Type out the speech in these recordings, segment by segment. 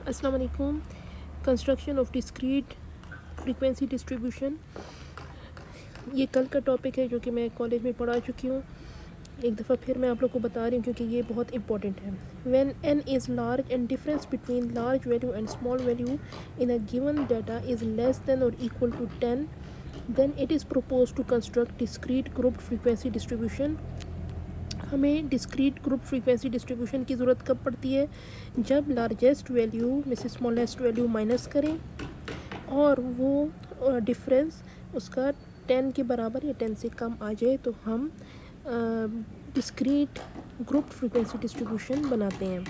अस्सलाम वालेकुम। Construction of discrete frequency distribution, ये कल का टॉपिक है जो कि मैं कॉलेज में पढ़ा चुकी हूँ। एक दफ़ा फिर मैं आप लोग को बता रही हूँ क्योंकि ये बहुत इंपॉर्टेंट है। When n is large and difference between large value and small value in a given data is less than और equal to 10, then it is propose to construct discrete group frequency distribution. हमें discrete group frequency distribution की ज़रूरत कब पड़ती है? जब largest value में से स्मॉलेस्ट वैल्यू माइनस करें और वो डिफरेंस उसका 10 के बराबर या 10 से कम आ जाए तो हम डिस्क्रीट ग्रुप फ्रीक्वेंसी डिस्ट्रीब्यूशन बनाते हैं।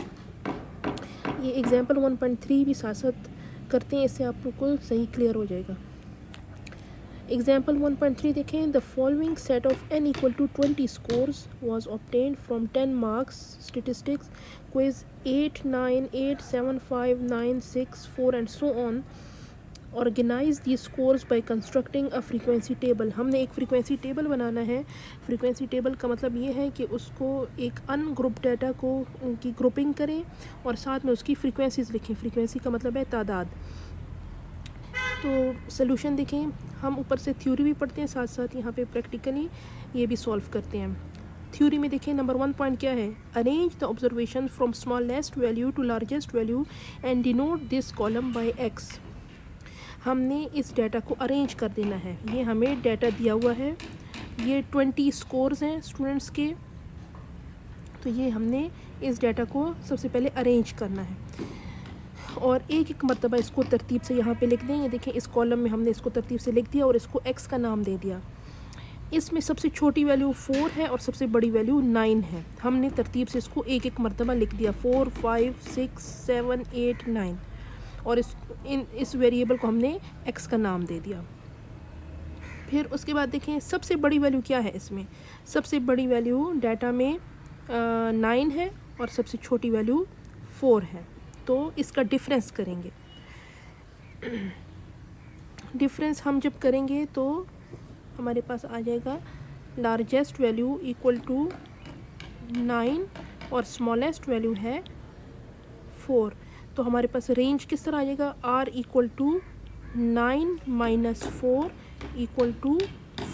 ये एग्जांपल 1.3 भी साथ साथ करते हैं, इससे आप लोग को सही क्लियर हो जाएगा। एग्जाम्पल 1.3 देखें। The following set of n equal to 20 scores was obtained from 10 marks statistics quiz 8, 9, 8, 7, 5, 9, 6, 4 and so on. Organise the scores by constructing a frequency table. हमने एक फ्रीक्वेंसी टेबल बनाना है। फ्रीक्वेंसी टेबल का मतलब ये है कि उसको एक अनग्रुप डाटा को की ग्रुपिंग करें और साथ में उसकी फ्रीक्वेंसीज़ लिखें। फ्रीक्वेंसी का मतलब है तादाद। तो सॉल्यूशन देखें, हम ऊपर से थ्योरी भी पढ़ते हैं, साथ साथ यहाँ पे प्रैक्टिकली ये भी सॉल्व करते हैं। थ्योरी में देखें, नंबर 1 पॉइंट क्या है? Arrange the observation from smallest value to largest value and denote this column by X. हमने इस डाटा को अरेंज कर देना है। ये हमें डाटा दिया हुआ है, ये 20 स्कोर्स हैं स्टूडेंट्स के, तो ये हमने इस डाटा को सबसे पहले अरेंज करना है और एक एक मरतबा इसको तरतीब से यहाँ पे लिख दें। ये देखें, इस कॉलम में हमने इसको तरतीब से लिख दिया और इसको x का नाम दे दिया। इसमें सबसे छोटी वैल्यू 4 है और सबसे बड़ी वैल्यू 9 है। हमने तरतीब से इसको एक एक मरतबा लिख दिया, 4, 5, 6, 7, 8, 9, और इस वेरिएबल को हमने x का नाम दे दिया। फिर उसके बाद देखें, सबसे बड़ी वैल्यू क्या है इसमें? सबसे बड़ी वैल्यू डाटा में 9 है और सबसे छोटी वैल्यू 4 है। तो इसका डिफरेंस करेंगे। डिफरेंस हम जब करेंगे तो हमारे पास आ जाएगा लार्जेस्ट वैल्यू इक्वल टू 9 और स्मॉलेस्ट वैल्यू है 4। तो हमारे पास रेंज किस तरह आ जाएगा? r equal to 9 minus 4 equal to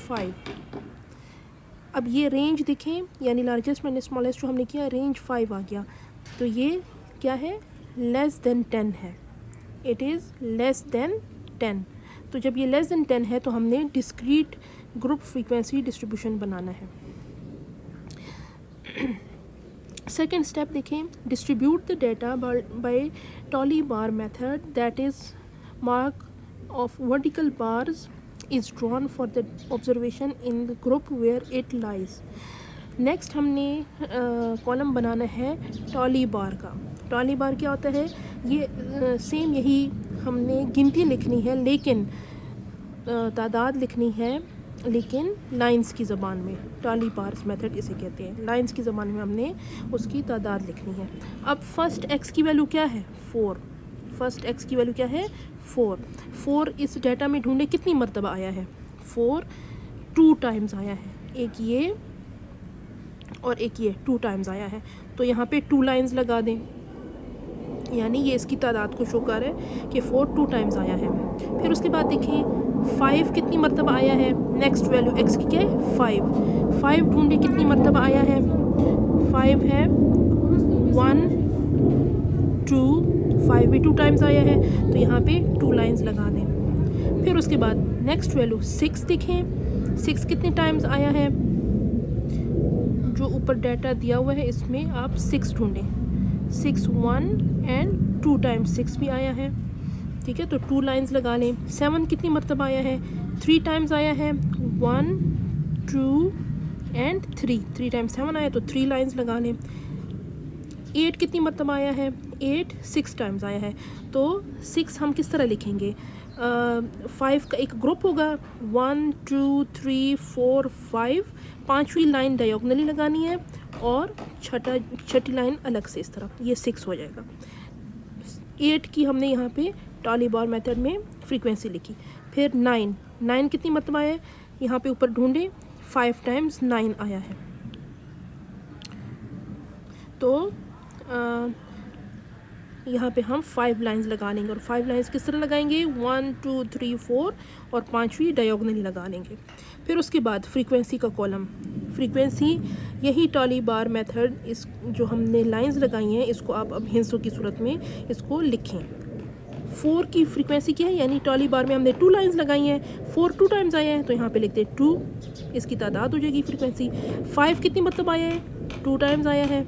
5। अब ये रेंज देखें, यानी लार्जेस्ट माइनस स्मॉलेस्ट जो हमने किया, रेंज 5 आ गया। तो ये क्या है? लेस देन 10 है। It is less then 10। तो जब ये लेस देन 10 है तो हमने डिस्क्रीट ग्रुप फ्रीक्वेंसी डिस्ट्रीब्यूशन बनाना है। सेकेंड स्टेप देखें, distribute the data by tally bar method, that is mark of vertical bars is drawn for the observation in the group where it lies. Next हमने column बनाना है tally बार का। Trolley बार क्या होता है? ये सेम यही हमने गिनती लिखनी है, लेकिन तादाद लिखनी है, लेकिन लाइंस की ज़बान में। टॉली बार्स मेथड इसे कहते हैं। लाइंस की ज़बान में हमने उसकी तादाद लिखनी है। अब फर्स्ट x की वैल्यू क्या है? 4। फर्स्ट x की वैल्यू क्या है? 4। 4 इस डाटा में ढूंढे कितनी मरतबा आया है? 4 2 टाइम्स आया है। एक ये और एक ये 2 टाइम्स आया है। तो यहाँ पे 2 लाइंस लगा दें, यानी ये इसकी तादाद को शो कर रहा है कि 4 2 टाइम्स आया है। फिर उसके बाद देखें 5 कितनी मरतबा आया है? नेक्स्ट वैल्यू x की क्या है? 5। 5 ढूंढे कितनी मरतबा आया है? 5 है 1 2, 5 भी 2 टाइम्स आया है, तो यहाँ पे 2 लाइंस लगा दें। फिर उसके बाद नेक्स्ट वैल्यू 6 देखें, 6 कितने टाइम्स आया है? जो ऊपर डाटा दिया हुआ है इसमें आप 6 ढूंढें। 6 1 एंड 2 टाइम्स 6 भी आया है, ठीक है, तो 2 लाइंस लगा लें। 7 कितनी मरतबा आया है? 3 टाइम्स आया है, 1 2 एंड 3 टाइम्स 7 आया, तो 3 लाइंस लगा लें। 8 कितनी मरतबा आया है? 8 6 टाइम्स आया है, तो 6 हम किस तरह लिखेंगे? 5 का एक ग्रुप होगा, 1 2 3 4 5, 5वीं लाइन डायगोनली लगानी है और छठी लाइन अलग से इस तरह, ये 6 हो जाएगा। 8 की हमने यहाँ पे टॉली बार मेथड में फ्रीक्वेंसी लिखी। फिर 9 कितनी मरतबा है? यहाँ पे ऊपर ढूंढे, 5 टाइम्स 9 आया है। तो यहाँ पे हम 5 लाइंस लगा लेंगे, और 5 लाइंस किस तरह लगाएंगे, 1 2 3 4, और 5वीं डायगोनली लगा लेंगे। फिर उसके बाद फ्रीक्वेंसी का कॉलम, फ्रीक्वेंसी यही टॉली बार मेथड, इस जो हमने लाइंस लगाई हैं इसको आप अब हिंसों की सूरत में इसको लिखें। 4 की फ्रीक्वेंसी क्या है, यानी टॉली बार में हमने 2 लाइंस लगाई हैं, 4 2 टाइम्स आया है तो यहाँ पे लिखते हैं 2, इसकी तादाद हो जाएगी फ्रीक्वेंसी। 5 कितनी मतलब आया है, 2 टाइम्स आया है।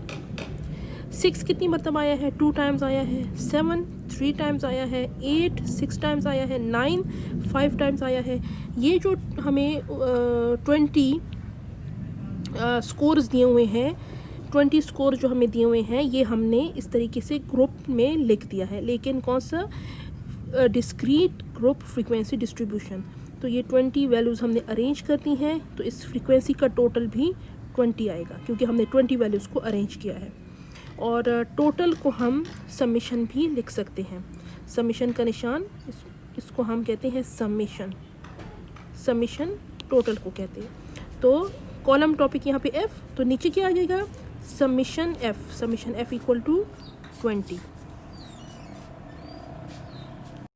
6 कितनी मतलब आया है, 2 टाइम्स आया है। 7 3 टाइम्स आया है। 8 6 टाइम्स आया है। 9 5 टाइम्स आया है। ये जो हमें 20 स्कोर्स दिए हुए हैं, 20 स्कोर जो हमें दिए हुए हैं, ये हमने इस तरीके से ग्रुप में लिख दिया है, लेकिन कौन सा, डिस्क्रीट ग्रुप फ्रीक्वेंसी डिस्ट्रीब्यूशन। तो ये 20 वैल्यूज़ हमने अरेंज कर दी हैं, तो इस फ्रीक्वेंसी का टोटल भी 20 आएगा, क्योंकि हमने 20 वैल्यूज़ को अरेंज किया है। और टोटल को हम समेशन भी लिख सकते हैं। समेशन का निशान, इसको हम कहते हैं समेशन, समेशन टोटल को कहते हैं। तो कॉलम टॉपिक यहाँ पे F, तो नीचे क्या आ जाएगा, समेशन F इक्वल टू 20।